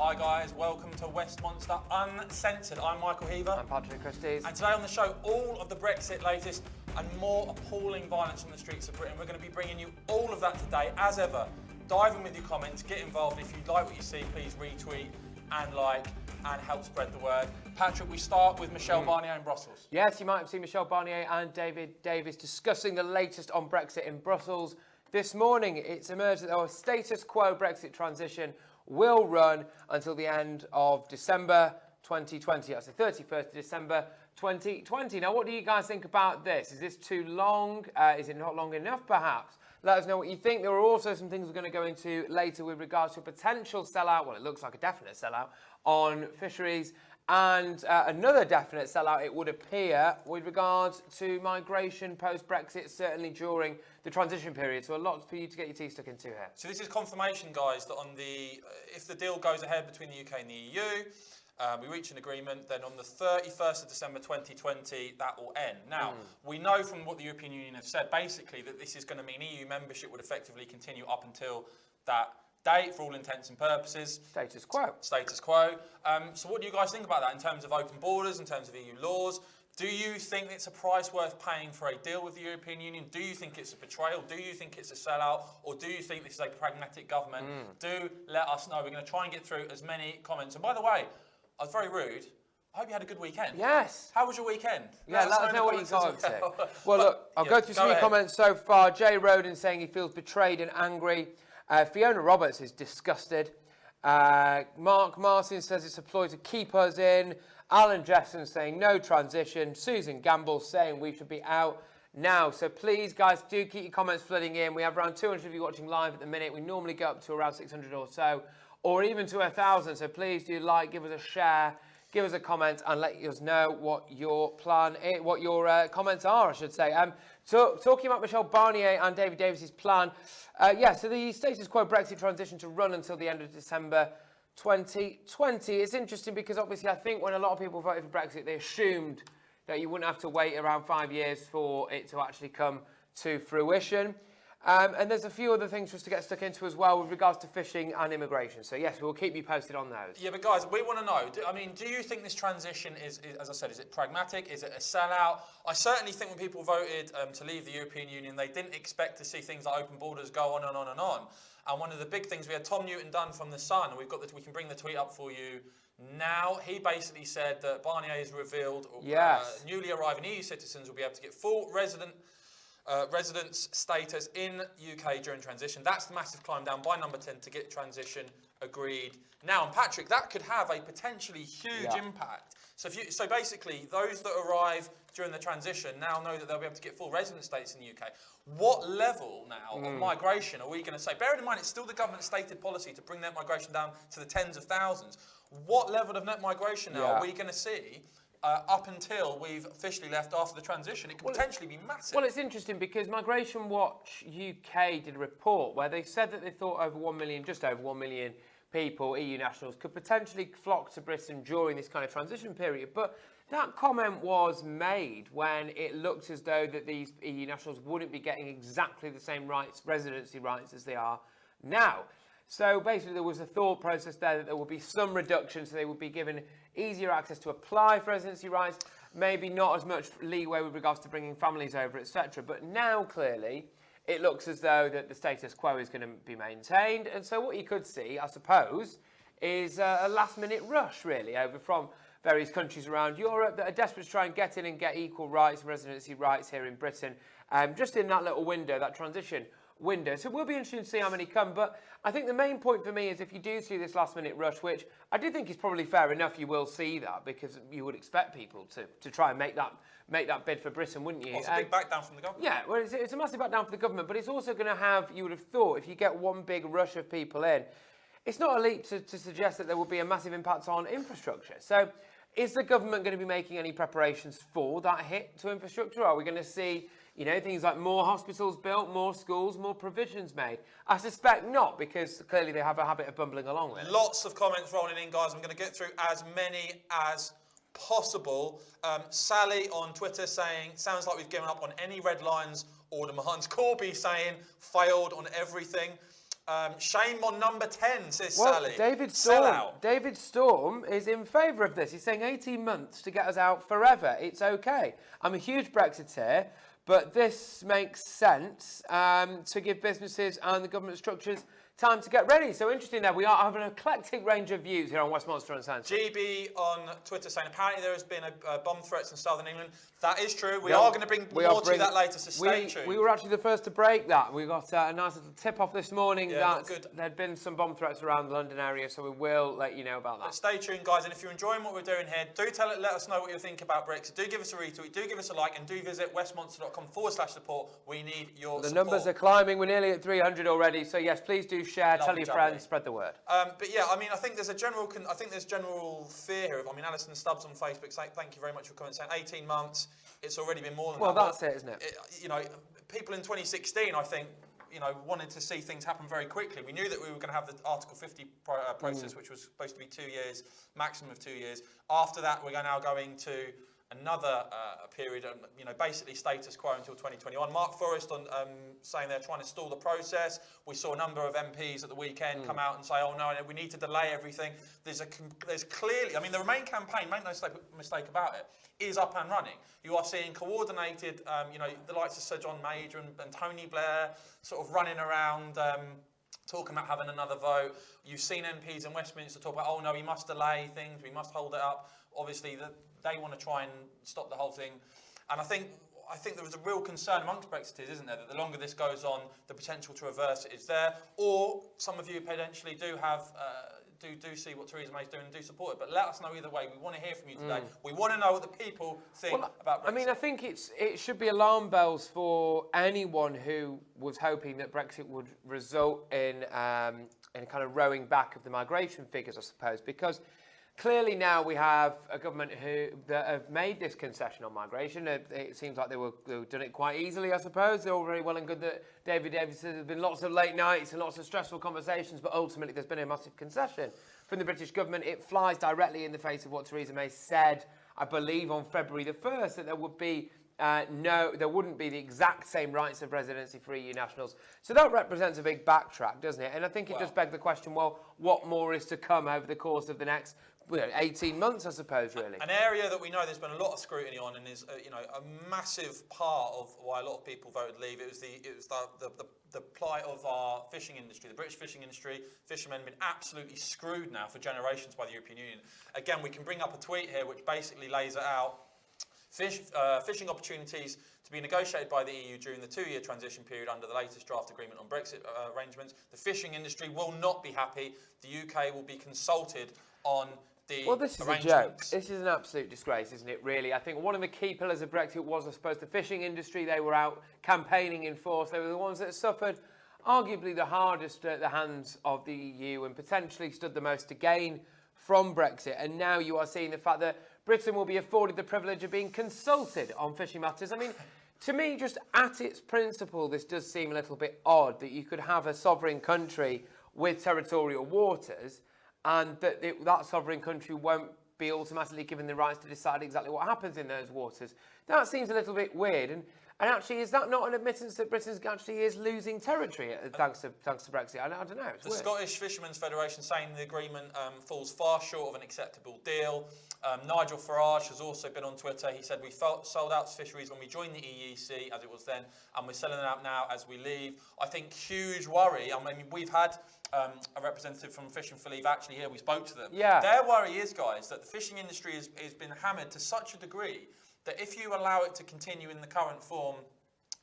Hi guys, welcome to Westmonster Uncensored. I'm Michael Heaver. I'm Patrick Christies. And today on the show, all of the Brexit latest and more appalling violence on the streets of Britain. We're going to be bringing you all of that today, as ever. Dive in with your comments, get involved. If you like what you see, please retweet and like and help spread the word. Patrick, we start with Michel Barnier in Brussels. Yes, you might have seen Michel Barnier and David Davis discussing the latest on Brexit in Brussels. This morning, it's emerged that our status quo Brexit transition will run until the end of December 2020. That's the 31st of December 2020. Now, what do you guys think about this? Is this too long? Is it not long enough, perhaps? Let us know what you think. There are also some things we're going to go into later with regards to a potential sellout. Well, it looks like a definite sellout on fisheries. And another definite sellout, it would appear, with regards to migration post-Brexit, certainly during the transition period. So a lot for you to get your teeth stuck into here. So this is confirmation, guys, that on if the deal goes ahead between the UK and the EU, we reach an agreement, then on the 31st of December 2020, that will end. Now, we know from what the European Union have said, basically, that this is going to mean EU membership would effectively continue up until that date, for all intents and purposes. Status quo. Status quo. So what do you guys think about that in terms of open borders, in terms of EU laws? Do you think it's a price worth paying for a deal with the European Union? Do you think it's a betrayal? Do you think it's a sellout? Or do you think this is a pragmatic government? Do let us know. We're going to try and get through as many comments. And by the way, I was very rude. I hope you had a good weekend. Yes. How was your weekend? Yeah, let us know what you got up to. Well, look, I'll go through some comments so far. Jay Roden saying he feels betrayed and angry. Fiona Roberts is disgusted. Mark Martin says it's a ploy to keep us in. Alan Jessen saying no transition. Susan Gamble saying we should be out now. So please, guys, do keep your comments flooding in. We have around 200 of you watching live at the minute. We normally go up to around 600 or so, or even to 1,000. So please do like, give us a share, give us a comment, and let us know what your plan is, what your comments are, I should say. So talking about Michel Barnier and David Davis's plan, so the status quo Brexit transition to run until the end of December 2020. It's interesting because obviously I think when a lot of people voted for Brexit, they assumed that you wouldn't have to wait around 5 years for it to actually come to fruition. And there's a few other things for us to get stuck into as well with regards to fishing and immigration. So yes, we'll keep you posted on those. Yeah, but guys, we want to know, do you think this transition is, as I said, is it pragmatic? Is it a sellout? I certainly think when people voted to leave the European Union, they didn't expect to see things like open borders go on and on and on. And one of the big things, we had Tom Newton Dunn from The Sun, and we can bring the tweet up for you now. He basically said that Barnier has revealed newly arriving EU citizens will be able to get full residence status in UK during transition. That's the massive climb down by number 10 to get transition agreed now. And Patrick, that could have a potentially huge impact. So basically, those that arrive during the transition now know that they'll be able to get full residence status in the UK. What level now of migration are we going to say? Bearing in mind, it's still the government's stated policy to bring net migration down to the tens of thousands. What level of net migration now are we going to see up until we've officially left after the transition? It could potentially be massive. Well, it's interesting because Migration Watch UK did a report where they said that they thought just over 1 million people, EU nationals, could potentially flock to Britain during this kind of transition period. But that comment was made when it looked as though that these EU nationals wouldn't be getting exactly the same rights, residency rights, as they are now. So basically there was a thought process there that there would be some reduction, so they would be given easier access to apply for residency rights, maybe not as much leeway with regards to bringing families over, etc. But now clearly it looks as though that the status quo is going to be maintained. And so what you could see, I suppose, is a last-minute rush really over from various countries around Europe that are desperate to try and get in and get equal rights, residency rights here in Britain, just in that little window, that transition window. So it will be interesting to see how many come. But I think the main point for me is if you do see this last minute rush, which I do think is probably fair enough, you will see that because you would expect people to try and make that bid for Britain, wouldn't you? It's a big back down from the government. Yeah, well, it's a massive back down for the government, but it's also going to have, you would have thought, if you get one big rush of people in, it's not a leap to suggest that there will be a massive impact on infrastructure. So is the government going to be making any preparations for that hit to infrastructure? Are we going to see, things like more hospitals built, more schools, more provisions made? I suspect not, because clearly they have a habit of bumbling along with it. Lots of comments rolling in, guys. I'm going to get through as many as possible. Sally on Twitter saying, sounds like we've given up on any red lines or demands. Corby saying, failed on everything. Shame on number 10, says Well, Sally. David Storm is in favour of this. He's saying 18 months to get us out forever. It's okay. I'm a huge Brexiteer, but this makes sense to give businesses and the government structures time to get ready. So interesting there. We are having an eclectic range of views here on Westmonster and Sands. GB on Twitter saying apparently there has been a bomb threats in southern England. That is true. We are going to bring more to that later, so stay tuned. We were actually the first to break that. We got a nice little tip off this morning that there'd been some bomb threats around the London area, so we will let you know about that. But stay tuned, guys, and if you're enjoying what we're doing here, let us know what you think about Brexit. Do give us a retweet, do give us a like, and do visit westmonster.com/support. We need your support. The numbers are climbing. We're nearly at 300 already, so yes, please do share, tell your friends, spread the word. But yeah, I mean, I think there's general fear here. I mean, Alison Stubbs on Facebook saying, thank you very much for coming, saying 18 months. It's already been more than that. Well, that's it, isn't it? People in 2016, I think, wanted to see things happen very quickly. We knew that we were going to have the Article 50 process, which was supposed to be 2 years, maximum of 2 years. After that, we're now going to another period, basically status quo until 2021. Mark Forrest saying they're trying to stall the process. We saw a number of MPs at the weekend come out and say, oh no, we need to delay everything. There's clearly, I mean, the Remain campaign, make no mistake about it, is up and running. You are seeing coordinated, the likes of Sir John Major and Tony Blair sort of running around talking about having another vote. You've seen MPs in Westminster talk about, oh no, we must delay things, we must hold it up. Obviously, they want to try and stop the whole thing. And I think there was a real concern amongst Brexiteers, isn't there, that the longer this goes on, the potential to reverse it is there. Or some of you potentially do have do see what Theresa May's doing and do support it. But let us know either way. We want to hear from you today. We want to know what the people think about Brexit. I mean, I think it should be alarm bells for anyone who was hoping that Brexit would result in a kind of rowing back of the migration figures, I suppose, because clearly now we have a government that have made this concession on migration. It seems like they've done it quite easily, I suppose. They're all very well and good that David Davis said there's been lots of late nights and lots of stressful conversations, but ultimately there's been a massive concession from the British government. It flies directly in the face of what Theresa May said, I believe, on February the 1st, that there would be there wouldn't be the exact same rights of residency for EU nationals. So that represents a big backtrack, doesn't it? And I think it does beg the question, well, what more is to come over the course of the next 18 months, I suppose, really? An area that we know there's been a lot of scrutiny on and is, a massive part of why a lot of people voted leave. It was the plight of our fishing industry, the British fishing industry. Fishermen have been absolutely screwed now for generations by the European Union. Again, we can bring up a tweet here which basically lays it out. Fishing opportunities to be negotiated by the EU during the 2-year transition period under the latest draft agreement on Brexit arrangements. The fishing industry will not be happy. The UK will be consulted on the this is a joke. This is an absolute disgrace, isn't it, really? I think one of the key pillars of Brexit was, I suppose, the fishing industry. They were out campaigning in force. They were the ones that suffered arguably the hardest at the hands of the EU and potentially stood the most to gain from Brexit. And now you are seeing the fact that Britain will be afforded the privilege of being consulted on fishing matters. I mean, to me, just at its principle, this does seem a little bit odd that you could have a sovereign country with territorial waters and that sovereign country won't be automatically given the rights to decide exactly what happens in those waters. That seems a little bit weird. And actually, is that not an admittance that Britain actually is losing territory thanks to Brexit? I don't know. The Scottish Fishermen's Federation saying the agreement falls far short of an acceptable deal. Nigel Farage has also been on Twitter. He said, we sold out fisheries when we joined the EEC, as it was then, and we're selling it out now as we leave. I think huge worry. I mean, we've had a representative from Fishing for Leave actually here. We spoke to them. Yeah. Their worry is, guys, that the fishing industry has been hammered to such a degree that if you allow it to continue in the current form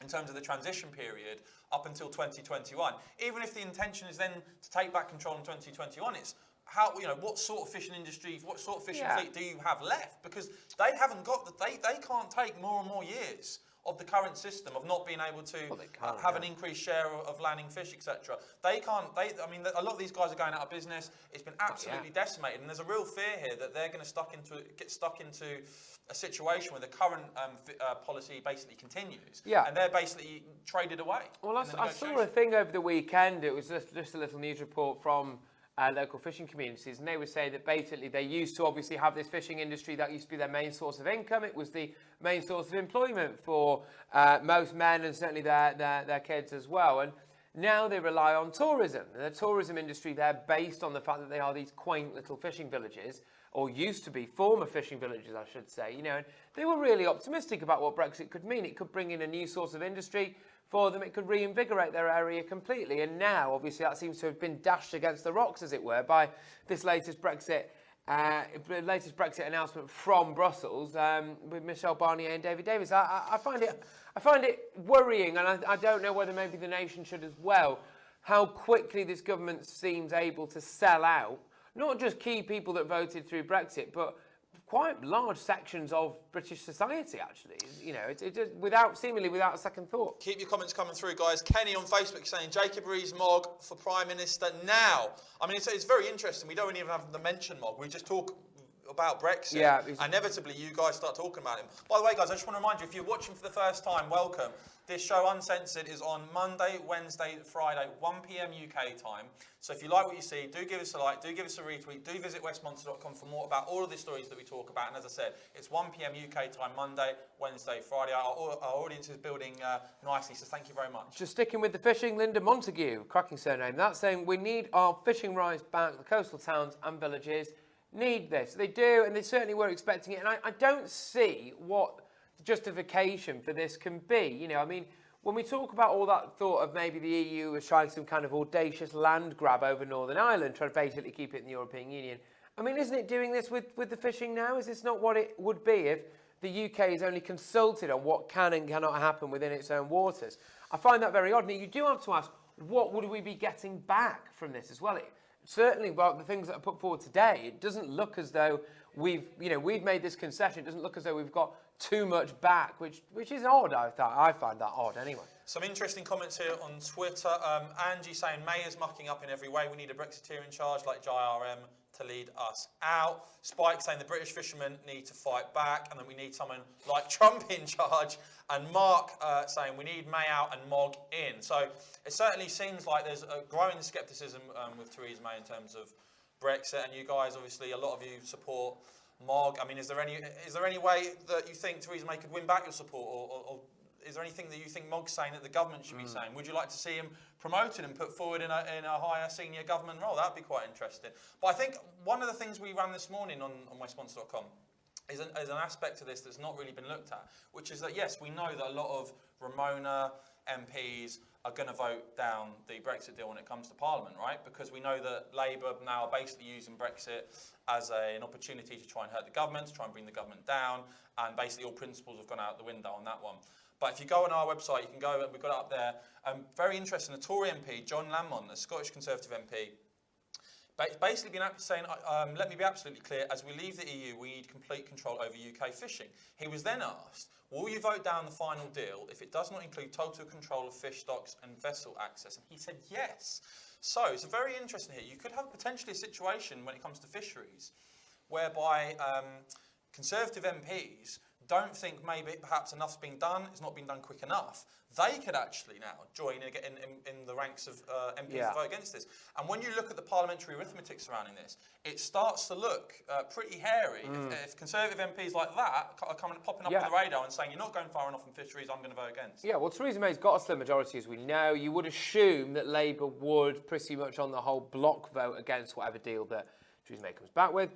in terms of the transition period up until 2021, even if the intention is then to take back control in 2021, it's how, what sort of fishing industry, what sort of fishing fleet do you have left? Because they haven't got they can't take more and more years of the current system of not being able to have an increased share of landing fish, etc. I mean, a lot of these guys are going out of business. It's been absolutely decimated, and there's a real fear here that they're going to get stuck into a situation where the current policy basically continues, and they're basically traded away. Well, I saw a thing over the weekend. It was just a little news report from local fishing communities, and they would say that basically they used to obviously have this fishing industry that used to be their main source of income. It was the main source of employment for most men and certainly their kids as well. And Now they rely on tourism. The tourism industry, they're based on the fact that they are these quaint little fishing villages, or used to be former fishing villages, I should say. You know, and they were really optimistic about what Brexit could mean. It could bring in a new source of industry for them. It could reinvigorate their area completely. And now, obviously, that seems to have been dashed against the rocks, as it were, by this latest Brexit announcement from Brussels with Michel Barnier and David Davis. I find it worrying, and I don't know whether maybe the nation should as well, how quickly this government seems able to sell out not just key people that voted through Brexit, but quite large sections of British society, actually. You know, it just seemingly without a second thought. Keep your comments coming through, guys. Kenny on Facebook saying Jacob Rees-Mogg for Prime Minister now. I mean, it's very interesting. We don't even have to mention Mogg. We just talk about Brexit. Yeah, inevitably, you guys start talking about him. By the way, guys, I just want to remind you, if you're watching for the first time, welcome. This show, Uncensored, is on Monday, Wednesday, Friday, 1 p.m. UK time. So if you like what you see, do give us a like, do give us a retweet, do visit westmonster.com for more about all of the stories that we talk about. And as I said, it's 1 p.m. UK time, Monday, Wednesday, Friday. Our audience is building nicely, so thank you very much. Just sticking with the fishing, Linda Montague, cracking surname. That's saying we need our fishing rights back. The coastal towns and villages need this. They do, and they certainly were expecting it. And I don't see what the justification for this can be. You know, I mean, when we talk about all that thought of maybe the EU was trying some kind of audacious land grab over Northern Ireland, trying to basically keep it in the European Union. I mean, isn't it doing this with the fishing now? Is this not what it would be if the UK is only consulted on what can and cannot happen within its own waters? I find that very odd. Now, you do have to ask, what would we be getting back from this as well? Certainly, well, the things that are put forward today, it doesn't look as though we've made this concession. It doesn't look as though we've got too much back, which is odd. I find that odd anyway. Some interesting comments here on Twitter. Angie saying May's mucking up in every way. We need a Brexiteer in charge like JRM to lead us out. Spike saying the British fishermen need to fight back, and then we need someone like Trump in charge. And Mark saying we need May out and Mogg in. So it certainly seems like there's a growing scepticism with Theresa May in terms of Brexit. And you guys, obviously, a lot of you support Mogg. I mean, is there any way that you think Theresa May could win back your support, or is there anything that you think Mogg's saying that the government should be saying? Would you like to see him promoted and put forward in a higher senior government role? That'd be quite interesting. But I think one of the things we ran this morning on westmonster.com is an aspect of this that's not really been looked at, which is that, yes, we know that a lot of Ramona MPs are going to vote down the Brexit deal when it comes to Parliament, right? Because we know that Labour now are basically using Brexit as an opportunity to try and hurt the government, to try and bring the government down, and basically all principles have gone out the window on that one. But if you go on our website, you can go, we've got it up there. Very interesting, a Tory MP, John Lamont, a Scottish Conservative MP, basically been saying, let me be absolutely clear, as we leave the EU, we need complete control over UK fishing. He was then asked, will you vote down the final deal if it does not include total control of fish stocks and vessel access? And he said yes. So it's very interesting here. You could have potentially a situation when it comes to fisheries whereby Conservative MPs don't think maybe perhaps enough's been done, it's not been done quick enough. They could actually now join in the ranks of MPs that vote against this. And when you look at the parliamentary arithmetic surrounding this, it starts to look pretty hairy. If Conservative MPs like that are popping up on the radar and saying, you're not going far enough in fisheries, I'm going to vote against. Yeah, well, Theresa May's got a slim majority, as we know. You would assume that Labour would pretty much on the whole block vote against whatever deal that Theresa May comes back with.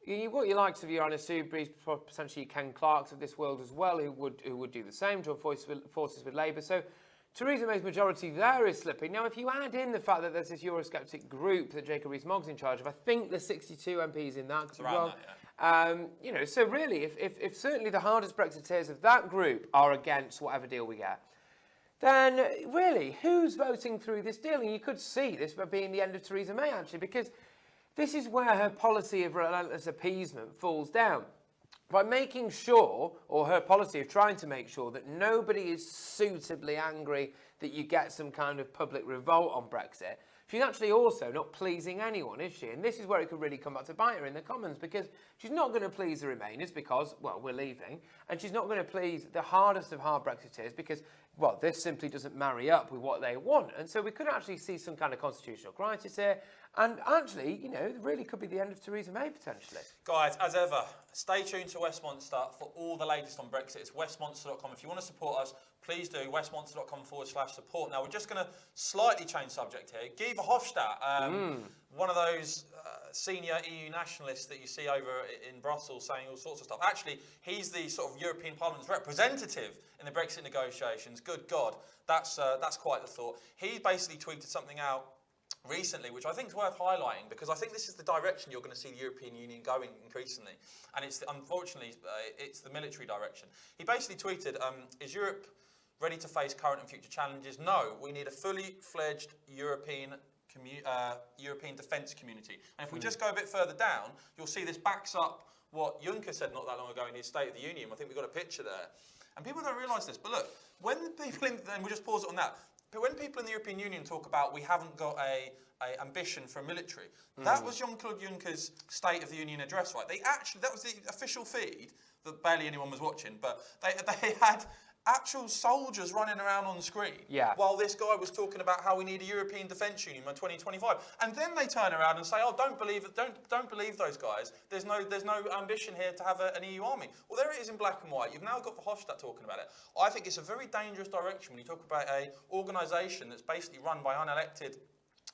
You've got your likes of your Anna Soubry's, potentially Ken Clark's of this world as well, who would do the same, join forces with Labour. So Theresa May's majority there is slipping. Now, if you add in the fact that there's this Eurosceptic group that Jacob Rees-Mogg's in charge of, I think there's 62 MPs in that as well. That, so really, if certainly the hardest Brexiteers of that group are against whatever deal we get, then really, who's voting through this deal? And you could see this being the end of Theresa May, actually, because this is where her policy of relentless appeasement falls down. By making sure, or her policy of trying to make sure, that nobody is suitably angry that you get some kind of public revolt on Brexit, she's actually also not pleasing anyone, is she? And this is where it could really come back to bite her in the Commons, because she's not going to please the Remainers because, well, we're leaving, and she's not going to please the hardest of hard Brexiteers because, well, this simply doesn't marry up with what they want. And so we could actually see some kind of constitutional crisis here, And actually, it really could be the end of Theresa May, potentially. Guys, as ever, stay tuned to Westmonster for all the latest on Brexit. It's westmonster.com. If you want to support us, please do, westmonster.com/support. Now, we're just going to slightly change subject here. Guy Verhofstadt, one of those senior EU nationalists that you see over in Brussels saying all sorts of stuff. Actually, he's the sort of European Parliament's representative in the Brexit negotiations. Good God, that's quite the thought. He basically tweeted something out recently, which I think is worth highlighting, because I think this is the direction you're going to see the European Union going increasingly, and unfortunately it's the military direction. He basically tweeted, "Is Europe ready to face current and future challenges? No, we need a fully fledged European defence community." And if we just go a bit further down, you'll see this backs up what Juncker said not that long ago in his State of the Union. I think we've got a picture there, and people don't realise this. But look, when people and we'll just pause it on that. But when people in the European Union talk about we haven't got a ambition for a military, that was Jean-Claude Juncker's State of the Union address, right? That was the official feed that barely anyone was watching, but they had actual soldiers running around on the screen while this guy was talking about how we need a European Defence Union by 2025. And then they turn around and say, "Oh, don't believe those guys. There's no ambition here to have an EU army." Well, there it is in black and white. You've now got Verhofstadt talking about it. I think it's a very dangerous direction when you talk about an organisation that's basically run by unelected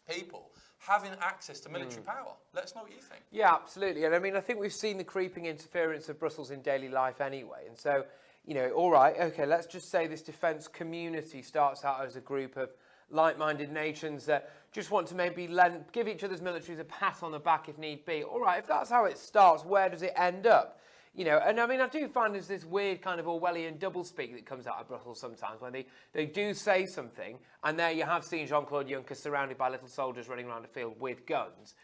people having access to military power. Let us know what you think. Yeah, absolutely. And I mean, I think we've seen the creeping interference of Brussels in daily life anyway. And so, all right, okay, let's just say this defence community starts out as a group of like-minded nations that just want to maybe give each other's militaries a pat on the back if need be. All right, if that's how it starts, where does it end up? And I mean, I do find there's this weird kind of Orwellian doublespeak that comes out of Brussels sometimes when they do say something, and there you have seen Jean-Claude Juncker surrounded by little soldiers running around a field with guns,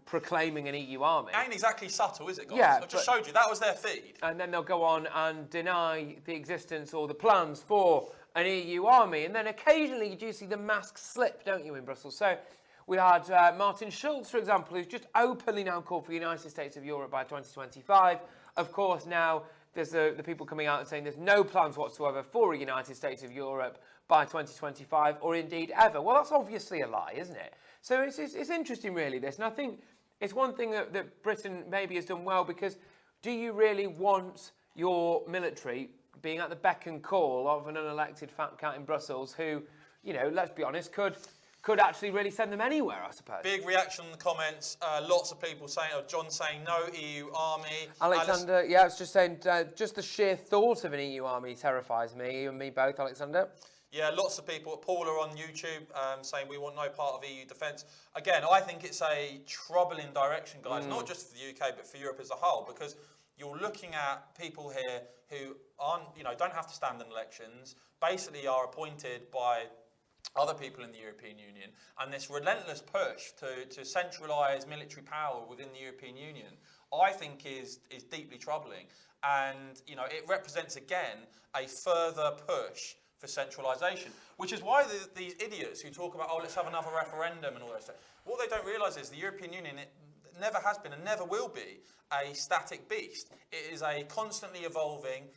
proclaiming an EU army. Ain't exactly subtle, is it, guys? Yeah, I just showed you, that was their feed. And then they'll go on and deny the existence or the plans for an EU army. And then occasionally you do see the mask slip, don't you, in Brussels? So we had Martin Schulz, for example, who's just openly now called for the United States of Europe by 2025. Of course, now there's the people coming out and saying there's no plans whatsoever for a United States of Europe by 2025 or indeed ever. Well, that's obviously a lie, isn't it? So it's interesting, really, this. And I think it's one thing that Britain maybe has done well, because do you really want your military being at the beck and call of an unelected fat cat in Brussels who, let's be honest, could actually really send them anywhere, I suppose? Big reaction in the comments. Lots of people saying, John saying no EU army. Alexander, I was just saying, just the sheer thought of an EU army terrifies me, you and me both, Alexander. Yeah, lots of people. Paula on YouTube saying we want no part of EU defence. Again, I think it's a troubling direction, guys, not just for the UK, but for Europe as a whole, because you're looking at people here who aren't, don't have to stand in elections, basically are appointed by other people in the European Union, and this relentless push to centralise military power within the European Union, I think is deeply troubling. And, it represents, again, a further push for centralisation, which is why these idiots who talk about, let's have another referendum and all that stuff, what they don't realise is the European Union, it never has been and never will be a static beast. It is a constantly evolving,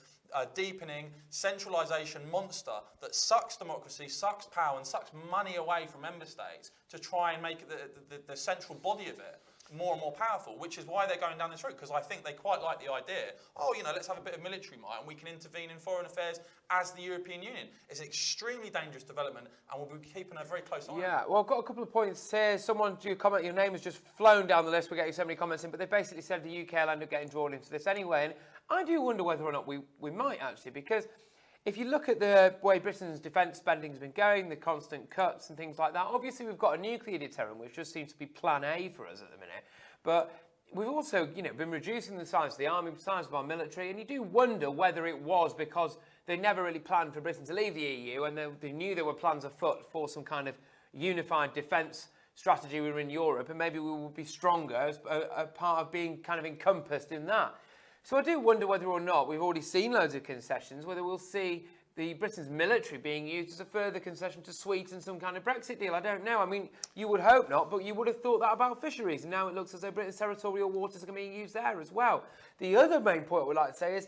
deepening centralisation monster that sucks democracy, sucks power and sucks money away from member states to try and make the central body of it more and more powerful, which is why they're going down this route, because I think they quite like the idea, let's have a bit of military might and we can intervene in foreign affairs as the European Union. It's an extremely dangerous development and we'll be keeping a very close eye on it. Yeah, well, I've got a couple of points here. Someone, do comment, your name has just flown down the list. We're getting so many comments in, but they basically said the UK will end up getting drawn into this anyway. And I do wonder whether or not we might actually, because if you look at the way Britain's defence spending has been going, the constant cuts and things like that, obviously we've got a nuclear deterrent, which just seems to be plan A for us at the minute. But we've also, been reducing the size of the army, the size of our military, and you do wonder whether it was because they never really planned for Britain to leave the EU, and they knew there were plans afoot for some kind of unified defence strategy within Europe, and maybe we would be stronger as a part of being kind of encompassed in that. So I do wonder whether or not we've already seen loads of concessions, whether we'll see Britain's military being used as a further concession to sweeten some kind of Brexit deal. I don't know. I mean, you would hope not, but you would have thought that about fisheries. And now it looks as though Britain's territorial waters are going to be used there as well. The other main point we'd like to say is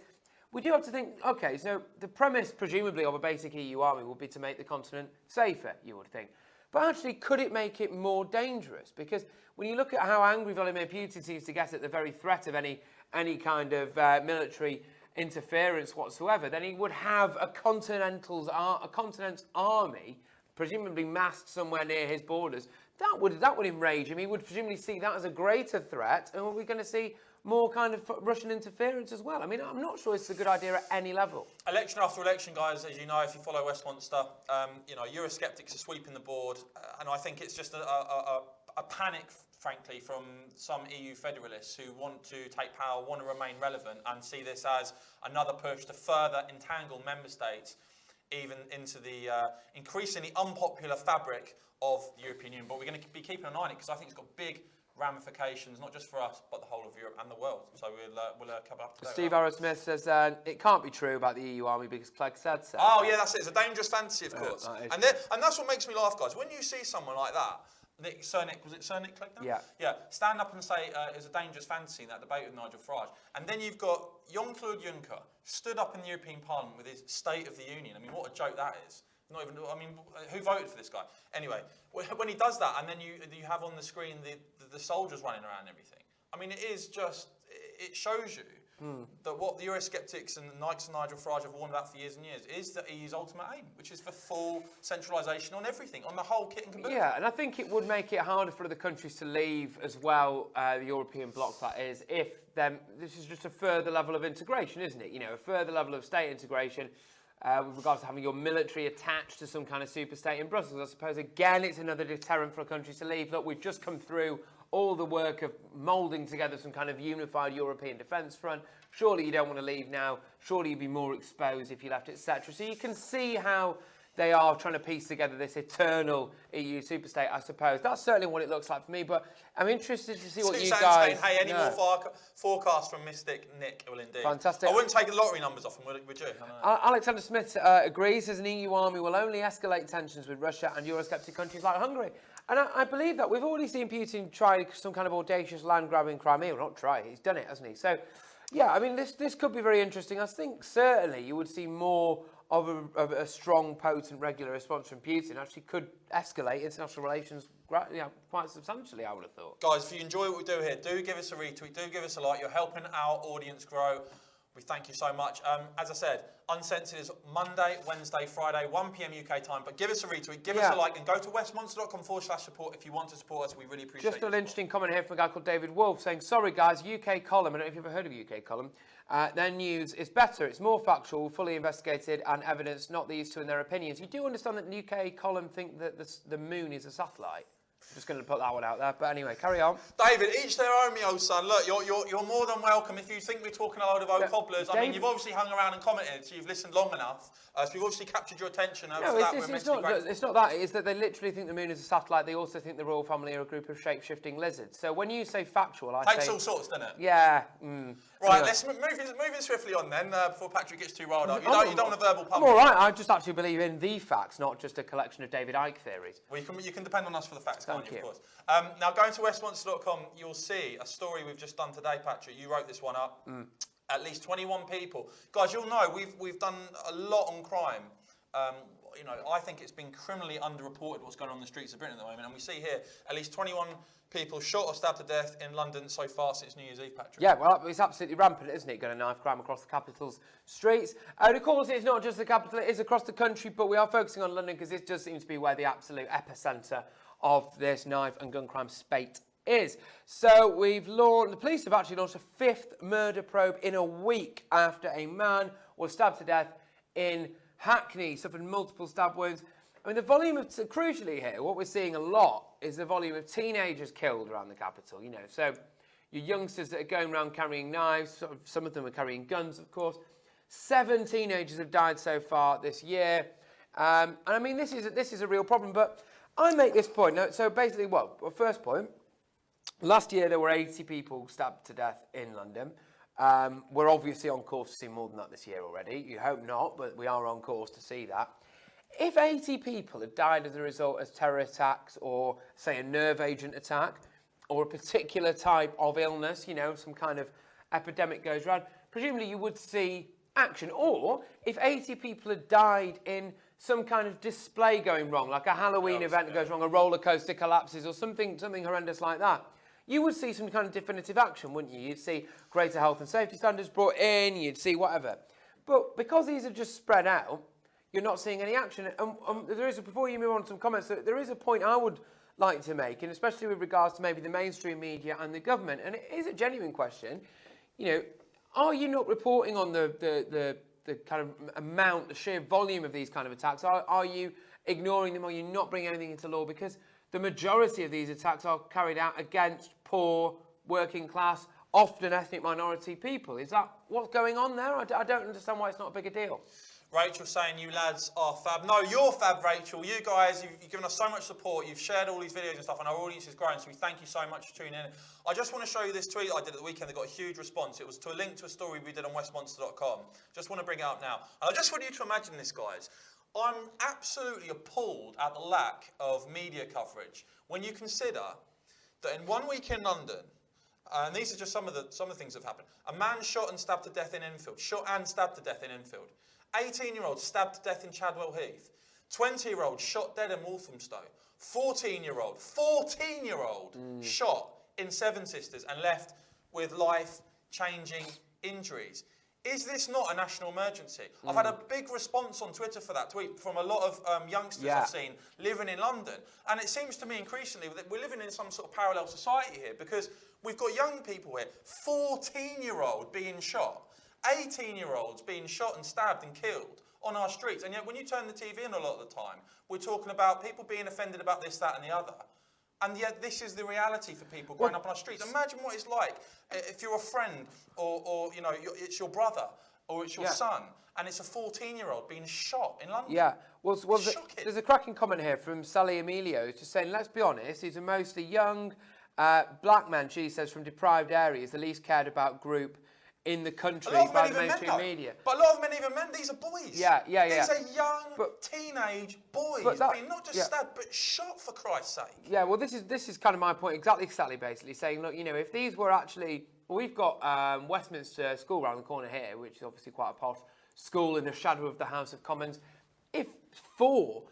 we do have to think, OK, so the premise, presumably, of a basic EU army would be to make the continent safer, you would think. But actually, could it make it more dangerous? Because when you look at how angry Vladimir Putin seems to get at the very threat of any kind of military interference whatsoever, then he would have a continent's army, presumably massed somewhere near his borders. That would enrage him. He would presumably see that as a greater threat, and are we going to see more kind of Russian interference as well? I mean, I'm not sure it's a good idea at any level. Election after election, guys, as you know, if you follow Westmonster, Eurosceptics are sweeping the board, and I think it's just a panic, frankly, from some EU federalists who want to take power, want to remain relevant, and see this as another push to further entangle member states even into the increasingly unpopular fabric of the European Union. But we're going to be keeping an eye on it because I think it's got big ramifications, not just for us, but the whole of Europe and the world. So we'll cover up today. Steve Arrowsmith says it can't be true about the EU army because Clegg said so. Oh, yeah, that's it. It's a dangerous fantasy, of course. And that's what makes me laugh, guys. When you see someone like that, Nick Cernick, was it Cernick Clegg? Yeah. Yeah, stand up and say it's a dangerous fantasy in that debate with Nigel Farage. And then you've got Jean-Claude Juncker stood up in the European Parliament with his State of the Union. I mean, what a joke that is. Not even, I mean, who voted for this guy? Anyway, when he does that, and then you have on the screen the soldiers running around and everything. I mean, it is just, it shows you that what the Eurosceptics and Nikes and Nigel Farage have warned about for years and years is the EU's ultimate aim, which is for full centralisation on everything, on the whole kit and caboodle. Yeah, and I think it would make it harder for other countries to leave as well, the European bloc, that is, if this is just a further level of integration, isn't it? You know, a further level of state integration. With regards to having your military attached to some kind of super state in Brussels. I suppose, again, it's another deterrent for a country to leave. Look, we've just come through all the work of moulding together some kind of unified European defence front. Surely you don't want to leave now. Surely you'd be more exposed if you left, etc. So you can see how they are trying to piece together this eternal EU superstate, I suppose. That's certainly what it looks like for me, but I'm interested to see what you guys... Hey, any more forecasts from Mystic Nick? Well, indeed. Fantastic. I wouldn't take the lottery numbers off him, would you? Alexander Smith agrees, says an EU army will only escalate tensions with Russia and Eurosceptic countries like Hungary. And I believe that. We've already seen Putin try some kind of audacious land grab in Crimea. Well, not try, he's done it, hasn't he? So, yeah, I mean, this could be very interesting. I think certainly you would see more of a strong, potent, regular response from Putin. Actually could escalate international relations quite substantially, I would have thought. Guys, if you enjoy what we do here, do give us a retweet, do give us a like. You're helping our audience grow. We thank you so much. As I said, Uncensored is Monday, Wednesday, Friday, 1 p.m. UK time. But give us a retweet, give us a like, and go to westmonster.com/support if you want to support us. We really appreciate it. Just an interesting comment here from a guy called David Wolf saying, sorry guys, UK column, I don't know if you've ever heard of UK column, their news is better, it's more factual, fully investigated and evidence, not these two in their opinions. You do understand that the UK column think that the moon is a satellite? Just going to put that one out there. But anyway, carry on. David, each their own, my old son. Look, you're more than welcome. If you think we're talking a load of old cobblers, I mean, you've obviously hung around and commented, so you've listened long enough. So we've obviously captured your attention. It's not that. It's that they literally think the moon is a satellite. They also think the royal family are a group of shape-shifting lizards. So when you say factual, I Takes all sorts, doesn't it? Yeah. Right, anyway. Let's moving swiftly on then, before Patrick gets too riled up. You don't want a verbal pump. I'm all right. I just actually believe in the facts, not just a collection of David Icke theories. Well, you can depend on us for the facts, can't you? Of course. Thank Now, going to westmonster.com, you'll see a story we've just done today, Patrick. You wrote this one up. At least 21 people. Guys, you'll know we've done a lot on crime. I think it's been criminally underreported what's going on in the streets of Britain at the moment. And we see here at least 21 people shot or stabbed to death in London so far since New Year's Eve, Patrick. Yeah, well, it's absolutely rampant, isn't it? Got a knife crime across the capital's streets. And of course, it's not just the capital, it is across the country, but we are focusing on London because this does seem to be where the absolute epicentre of this knife and gun crime spate is. So the police have actually launched a 5th murder probe in a week after a man was stabbed to death in Hackney, suffered multiple stab wounds. I mean, the volume of, crucially here, what we're seeing a lot is the volume of teenagers killed around the capital, So your youngsters that are going around carrying knives, some of them are carrying guns, of course. 7 teenagers have died so far this year. And I mean, this is a real problem, but I make this point. Now, so basically, first point, last year there were 80 people stabbed to death in London. We're obviously on course to see more than that this year already. You hope not, but we are on course to see that. If 80 people had died as a result of terror attacks or, say, a nerve agent attack or a particular type of illness, some kind of epidemic goes around, presumably you would see action. Or if 80 people had died in some kind of display going wrong, like a Halloween event that goes wrong, a roller coaster collapses or something horrendous like that, you would see some kind of definitive action, wouldn't you? You'd see greater health and safety standards brought in, you'd see whatever. But because these are just spread out, you're not seeing any action. And there is, before you move on to some comments, there is a point I would like to make, and especially with regards to maybe the mainstream media and the government, and it is a genuine question. Are you not reporting on the kind of amount, the sheer volume of these kind of attacks? Are you ignoring them? Are you not bringing anything into law? Because the majority of these attacks are carried out against poor, working class, often ethnic minority people. Is that what's going on there? I don't understand why it's not a bigger deal. Rachel saying you lads are fab. No, you're fab, Rachel. You guys, you've given us so much support. You've shared all these videos and stuff, and our audience is growing, so we thank you so much for tuning in. I just want to show you this tweet I did at the weekend that got a huge response. It was to a link to a story we did on Westmonster.com. Just want to bring it up now. And I just want you to imagine this, guys. I'm absolutely appalled at the lack of media coverage when you consider that in 1 week in London, and these are just some of the things that have happened. A man shot and stabbed to death in Enfield. Shot and stabbed to death in Enfield. 18-year-old stabbed to death in Chadwell Heath. 20-year-old shot dead in Walthamstow. 14-year-old shot in Seven Sisters and left with life-changing injuries. Is this not a national emergency? I've had a big response on Twitter for that tweet from a lot of youngsters I've seen living in London. And it seems to me increasingly that we're living in some sort of parallel society here, because we've got young people here, 14-year-old being shot, 18-year-olds being shot and stabbed and killed on our streets. And yet when you turn the TV on a lot of the time, we're talking about people being offended about this, that and the other. And yet this is the reality for people growing up on our streets. Imagine what it's like if you're a friend or it's your brother or it's your son and it's a 14-year-old being shot in London. Yeah, there's a cracking comment here from Sally Emilio just saying, let's be honest, these are mostly young black men, she says, from deprived areas, the least cared about group in the country by the mainstream media. But a lot of men, even men, these are boys. These are young teenage boys being not just stabbed, but shot, for Christ's sake. Yeah, well, this is kind of my point. Exactly, Sally, basically saying, look, if these were actually, we've got Westminster School around the corner here, which is obviously quite a posh school in the shadow of the House of Commons. If four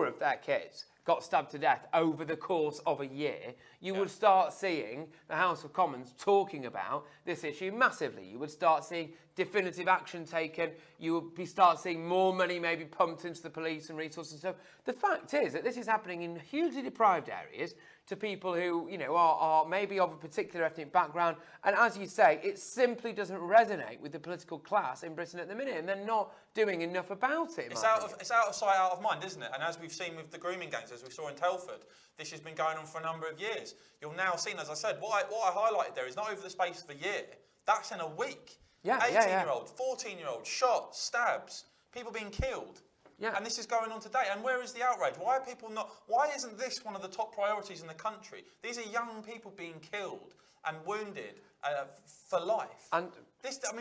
of their kids got stabbed to death over the course of a year, you would start seeing the House of Commons talking about this issue massively. You would start seeing definitive action taken. You would start seeing more money maybe pumped into the police and resources. So the fact is that this is happening in hugely deprived areas to people who, are maybe of a particular ethnic background. And as you say, it simply doesn't resonate with the political class in Britain at the minute, and they're not doing enough about it. It's out of sight, out of mind, isn't it? And as we've seen with the grooming gangs, as we saw in Telford, this has been going on for a number of years. You're now seeing, as I said, what I highlighted there is not over the space of a year. That's in a week. 18-year-old, 14-year-old, shot, stabs, people being killed. Yeah. And this is going on today. And where is the outrage? Why are people not? Why isn't this one of the top priorities in the country? These are young people being killed and wounded for life. And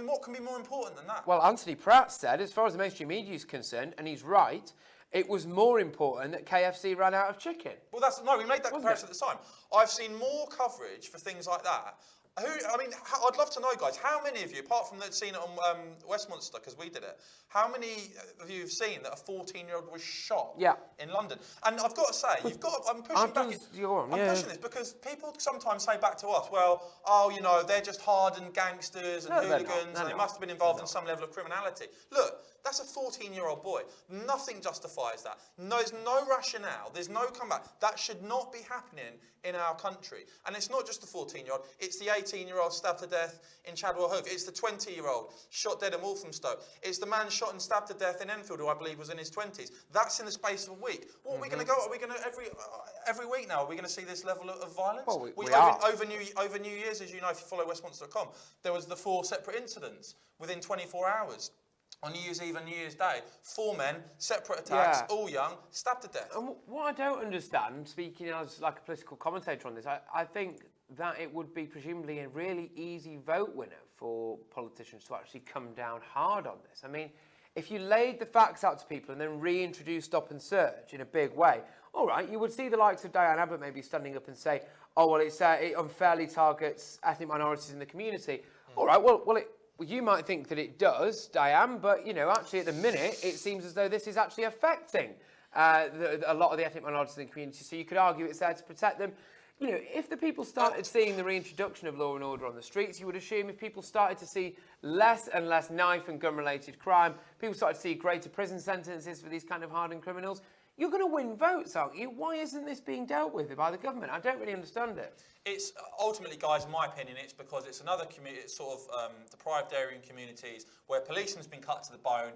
what can be more important than that? Well, Anthony Pratt said, as far as the mainstream media is concerned, and he's right, it was more important that KFC ran out of chicken. Well, we made that comparison at the time. I've seen more coverage for things like that. I'd love to know, guys, how many of you, apart from that seen it on Westmonster, because we did it, how many of you have seen that a 14-year-old was shot in London? And I've got to say, I'm pushing this because people sometimes say back to us, they're just hardened gangsters and hooligans and they must have been involved in some level of criminality. Look, that's a 14-year-old boy. Nothing justifies that. There's no rationale. There's no comeback. That should not be happening in our country. And it's not just the 14-year-old. It's the 18-year-old stabbed to death in Chadwell Heath. It's the 20-year-old shot dead in Walthamstow. It's the man shot and stabbed to death in Enfield, who I believe was in his 20s. That's in the space of a week. What are we going to go? Are we going to every week now? Are we going to see this level of violence? Well, we are. Over New Year's, as you know, if you follow Westmonster.com, there was the 4 separate incidents within 24 hours. On New Year's Eve and New Year's Day, 4 men, separate attacks, all young, stabbed to death. And what I don't understand, speaking as like a political commentator on this, I think that it would be presumably a really easy vote winner for politicians to actually come down hard on this. I mean, if you laid the facts out to people and then reintroduced stop and search in a big way, all right, you would see the likes of Diane Abbott maybe standing up and say, it unfairly targets ethnic minorities in the community. All right, you might think that it does, Diane, but, actually at the minute, it seems as though this is actually affecting a lot of the ethnic minorities in the community. So you could argue it's there to protect them. If the people started seeing the reintroduction of law and order on the streets, you would assume if people started to see less and less knife and gun-related crime, people started to see greater prison sentences for these kind of hardened criminals, you're going to win votes, aren't you? Why isn't this being dealt with by the government? I don't really understand it. It's ultimately, guys, in my opinion, it's because it's another community, it's sort of deprived area and communities where policing's been cut to the bone.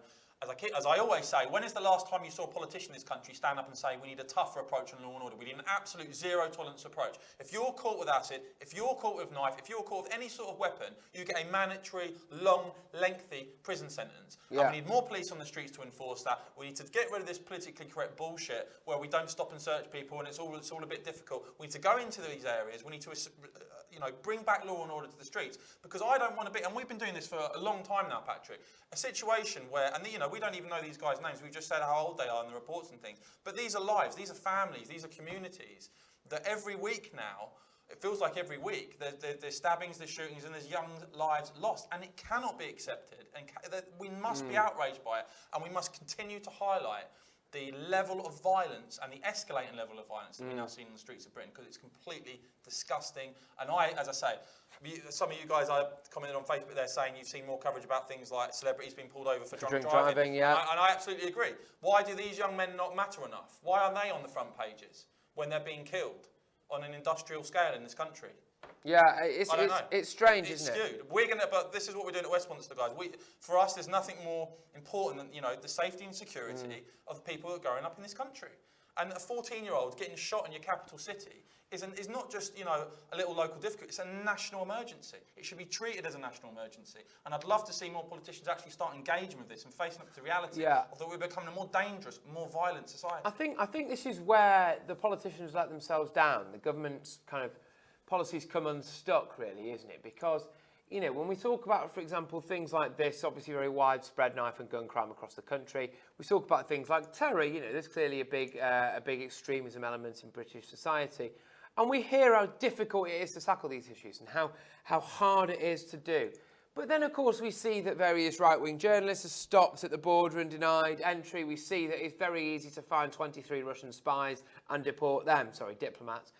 As I always say, when is the last time you saw a politician in this country stand up and say we need a tougher approach on law and order? We need an absolute zero tolerance approach. If you're caught with acid, if you're caught with a knife, if you're caught with any sort of weapon, you get a mandatory, long, lengthy prison sentence. Yeah. And we need more police on the streets to enforce that. We need to get rid of this politically correct bullshit where we don't stop and search people and it's all a bit difficult. We need to go into these areas. We need to bring back law and order to the streets, because I don't want to be, and we've been doing this for a long time now, Patrick, a situation where, and we don't even know these guys' names, we've just said how old they are in the reports and things, but these are lives, these are families, these are communities that every week now, it feels like every week, there's stabbings, there's shootings, and there's young lives lost, and it cannot be accepted, and we must be outraged by it, and we must continue to highlight the level of violence and the escalating level of violence that we're now seeing in the streets of Britain, because it's completely disgusting. And as I say, some of you guys, I commented on Facebook there saying you've seen more coverage about things like celebrities being pulled over for drunk driving. Yeah. And I absolutely agree. Why do these young men not matter enough? Why aren't they on the front pages when they're being killed on an industrial scale in this country? Yeah, it's strange, it's isn't skewed. But this is what we're doing at Westmonster, guys. For us, there's nothing more important than the safety and security of the people that are growing up in this country. And a 14-year-old getting shot in your capital city is not just a little local difficulty. It's a national emergency. It should be treated as a national emergency. And I'd love to see more politicians actually start engaging with this and facing up to the reality of that we're becoming a more dangerous, more violent society. I think this is where the politicians let themselves down. The government's kind of policies come unstuck, really, isn't it? Because, when we talk about, for example, things like this, obviously very widespread knife and gun crime across the country, we talk about things like terror, there's clearly a big extremism element in British society. And we hear how difficult it is to tackle these issues and how hard it is to do. But then, of course, we see that various right-wing journalists are stopped at the border and denied entry. We see that it's very easy to find 23 Russian spies and deport them, diplomats.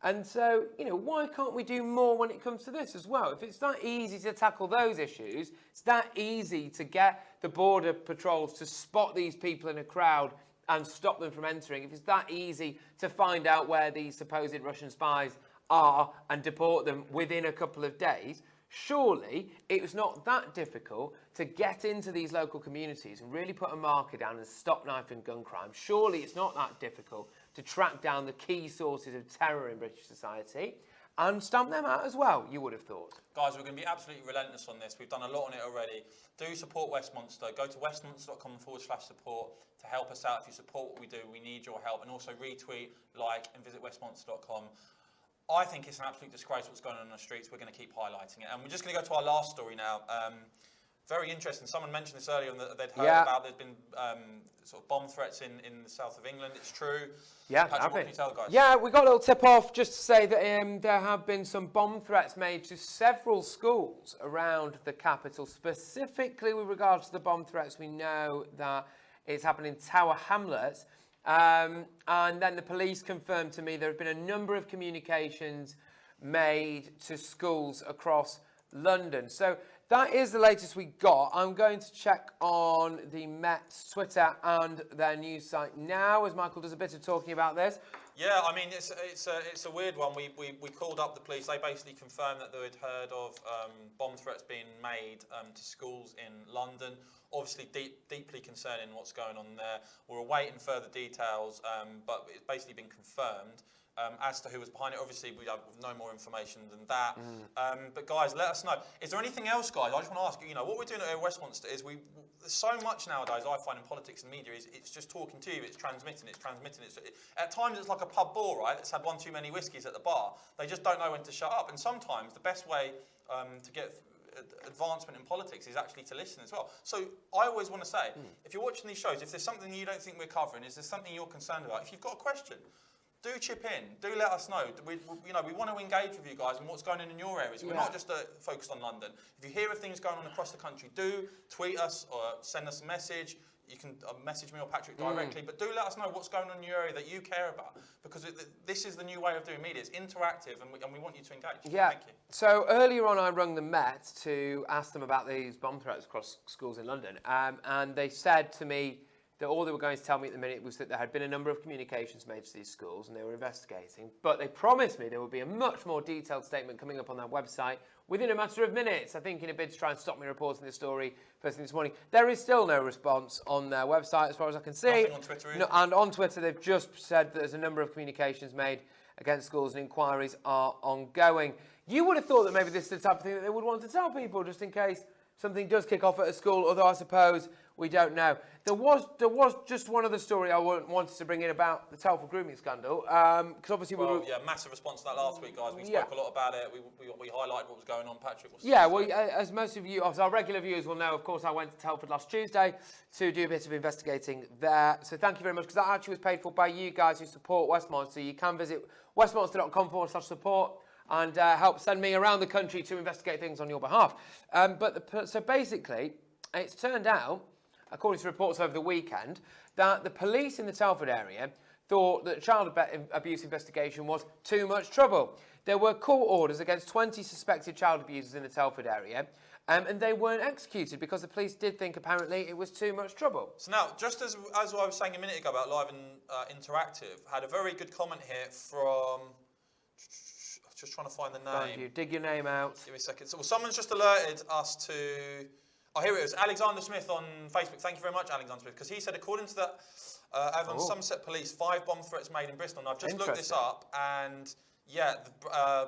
And so, why can't we do more when it comes to this as well? If it's that easy to tackle those issues, it's that easy to get the border patrols to spot these people in a crowd and stop them from entering, if it's that easy to find out where these supposed Russian spies are and deport them within a couple of days, surely it's not that difficult to get into these local communities and really put a marker down and stop knife and gun crime. Surely it's not that difficult to track down the key sources of terror in British society and stamp them out as well, you would have thought. Guys, we're going to be absolutely relentless on this. We've done a lot on it already. Do support Westmonster. Go to westmonster.com/support to help us out. If you support what we do, we need your help. And also retweet, like, and visit westmonster.com. I think it's an absolute disgrace what's going on the streets. We're going to keep highlighting it. And we're just going to go to our last story now. Very interesting. Someone mentioned this earlier, that they'd heard about there's been sort of bomb threats in the south of England. It's true. Yeah, Patrick, what can you tell the guys? Yeah, we got a little tip off just to say that there have been some bomb threats made to several schools around the capital. Specifically with regards to the bomb threats, we know that it's happened in Tower Hamlets. And then the police confirmed to me there have been a number of communications made to schools across London. So that is the latest we got. I'm going to check on the Met's Twitter and their news site now, as Michael does a bit of talking about this. Yeah, I mean, it's a weird one. We called up the police. They basically confirmed that they'd heard of bomb threats being made to schools in London. Obviously, deeply concerning what's going on there. We're awaiting further details, but it's basically been confirmed. As to who was behind it, obviously we have no more information than that. But guys, let us know. Is there anything else, guys? I just want to ask you. What we're doing at Westmonster is there's so much nowadays. I find in politics and media is it's just talking to you. It's transmitting. At times it's like a pub bore, right? That's had one too many whiskies at the bar. They just don't know when to shut up. And sometimes the best way to get advancement in politics is actually to listen as well. So I always want to say, if you're watching these shows, if there's something you don't think we're covering, is there something you're concerned about? If you've got a question, do chip in. Do let us know. We want to engage with you guys and what's going on in your areas. We're not just focused on London. If you hear of things going on across the country, do tweet us or send us a message. You can message me or Patrick directly, but do let us know what's going on in your area that you care about, because this is the new way of doing media. It's interactive, and we want you to engage. Yeah. Thank you. So earlier on, I rung the Met to ask them about these bomb threats across schools in London, and they said to me that all they were going to tell me at the minute was that there had been a number of communications made to these schools and they were investigating. But they promised me there would be a much more detailed statement coming up on their website within a matter of minutes, I think in a bid to try and stop me reporting this story first thing this morning. There is still no response on their website as far as I can see. Nothing on Twitter either. No, and on Twitter they've just said that there's a number of communications made against schools and inquiries are ongoing. You would have thought that maybe this is the type of thing that they would want to tell people just in case something does kick off at a school, although I suppose we don't know. There was just one other story I wanted to bring in about the Telford grooming scandal, because obviously massive response to that last week, guys. We spoke a lot about it. We highlighted what was going on. Patrick, as most of you, our regular viewers will know, of course, I went to Telford last Tuesday to do a bit of investigating there. So thank you very much, because that actually was paid for by you guys who support Westmonster. You can visit westmonster.com/support. And help send me around the country to investigate things on your behalf. So basically, it's turned out, according to reports over the weekend, that the police in the Telford area thought that child abuse investigation was too much trouble. There were court orders against 20 suspected child abusers in the Telford area, and they weren't executed because the police did think apparently it was too much trouble. So now, just as I was saying a minute ago about live and interactive, had a very good comment here from... Just trying to find the name. Dig your name out. Give me a second. So, someone's just alerted us to... Oh, here it is. Alexander Smith on Facebook. Thank you very much, Alexander Smith. Because he said, according to the Avon Somerset Police, 5 bomb threats made in Bristol. And I've just looked this up, and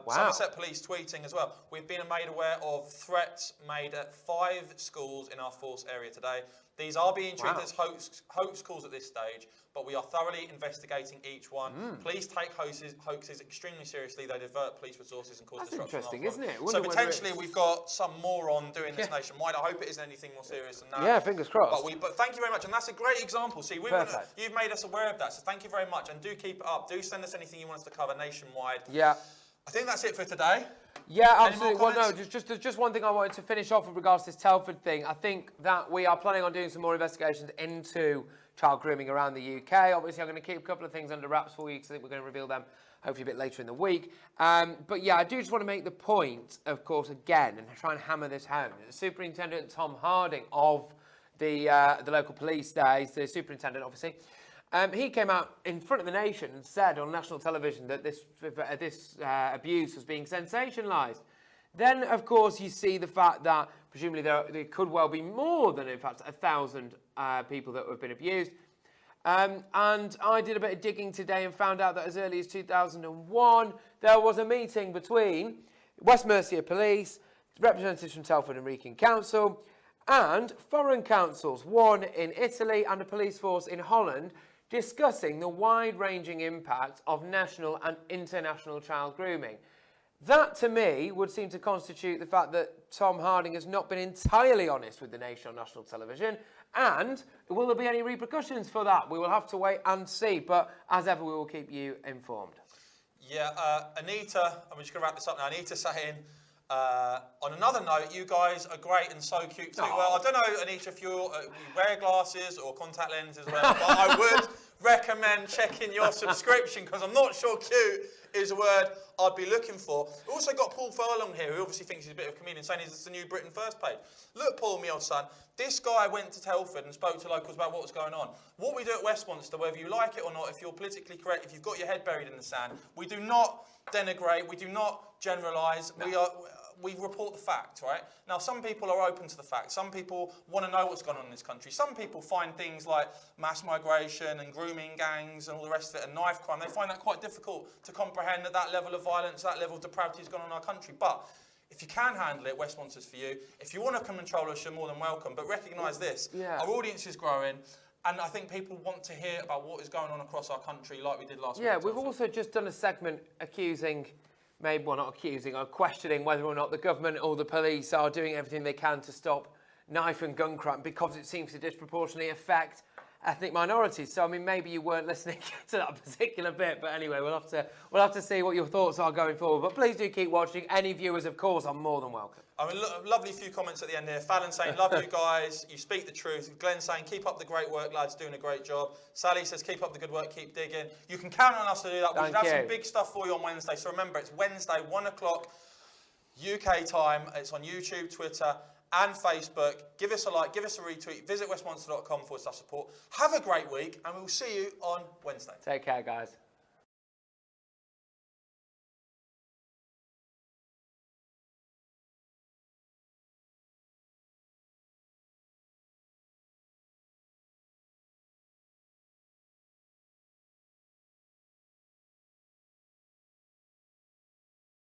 Somerset Police tweeting as well. We've been made aware of threats made at 5 schools in our force area today. These are being treated as hoax calls at this stage, but we are thoroughly investigating each one. Please take hoaxes extremely seriously. They divert police resources and cause disruption. That's interesting, isn't it? So potentially we've got some more on doing this nationwide. I hope it isn't anything more serious than that. Yeah, fingers crossed. But thank you very much, and that's a great example. See, you've made us aware of that, so thank you very much, and do keep it up. Do send us anything you want us to cover nationwide. Yeah. I think that's it for today. Yeah, absolutely. Well, no, just one thing I wanted to finish off with regards to this Telford thing. I think that we are planning on doing some more investigations into child grooming around the UK. Obviously, I'm going to keep a couple of things under wraps for you because I think we're going to reveal them hopefully a bit later in the week. But yeah, I do just want to make the point, of course, again, and try and hammer this home. The Superintendent Tom Harding of the local police there, he's the superintendent, obviously. He came out in front of the nation and said on national television that this abuse was being sensationalised. Then, of course, you see the fact that presumably there could well be more than, in fact, 1,000 people that have been abused. And I did a bit of digging today and found out that as early as 2001, there was a meeting between West Mercia Police, representatives from Telford and Wrekin Council, and foreign councils, one in Italy and a police force in Holland, discussing the wide-ranging impact of national and international child grooming. That, to me, would seem to constitute the fact that Tom Harding has not been entirely honest with the nation on national television. And will there be any repercussions for that? We will have to wait and see. But as ever, we will keep you informed. Yeah, Anita, I'm just going to wrap this up now. Anita saying, on another note, you guys are great and so cute too. Aww. Well, I don't know, Anita, if you wear glasses or contact lenses as well, but I would recommend checking your subscription because I'm not sure cute is a word I'd be looking for. We've also got Paul Furlong here, who obviously thinks he's a bit of a comedian, saying he's the new Britain First page. Look, Paul, me old son, this guy went to Telford and spoke to locals about what was going on. What we do at Westmonster, whether you like it or not, if you're politically correct, if you've got your head buried in the sand, we do not denigrate, we do not generalise, no. We report the fact, right? Now, some people are open to the fact. Some people want to know what's going on in this country. Some people find things like mass migration and grooming gangs and all the rest of it and knife crime, they find that quite difficult to comprehend that level of violence, that level of depravity has gone on in our country. But if you can handle it, Westmonster's for you. If you want to come and troll us, you're more than welcome. But recognise this, our audience is growing. And I think people want to hear about what is going on across our country like we did last week. Yeah, we've also just done a segment accusing... maybe, well, not accusing, or questioning whether or not the government or the police are doing everything they can to stop knife and gun crime because it seems to disproportionately affect ethnic minorities. So I mean, maybe you weren't listening to that particular bit, but anyway, we'll have to see what your thoughts are going forward. But please do keep watching. Any viewers, of course, are more than welcome. I mean, lovely few comments at the end here. Fallon saying, love you guys, you speak the truth. Glenn saying, keep up the great work, lads, doing a great job. Sally says, keep up the good work, keep digging. You can count on us to do that. We should have some big stuff for you on Wednesday. So remember, it's Wednesday, 1 o'clock UK time. It's on YouTube, Twitter and Facebook. Give us a like, give us a retweet. Visit westmonster.com/support. Have a great week, and we'll see you on Wednesday. Take care, guys.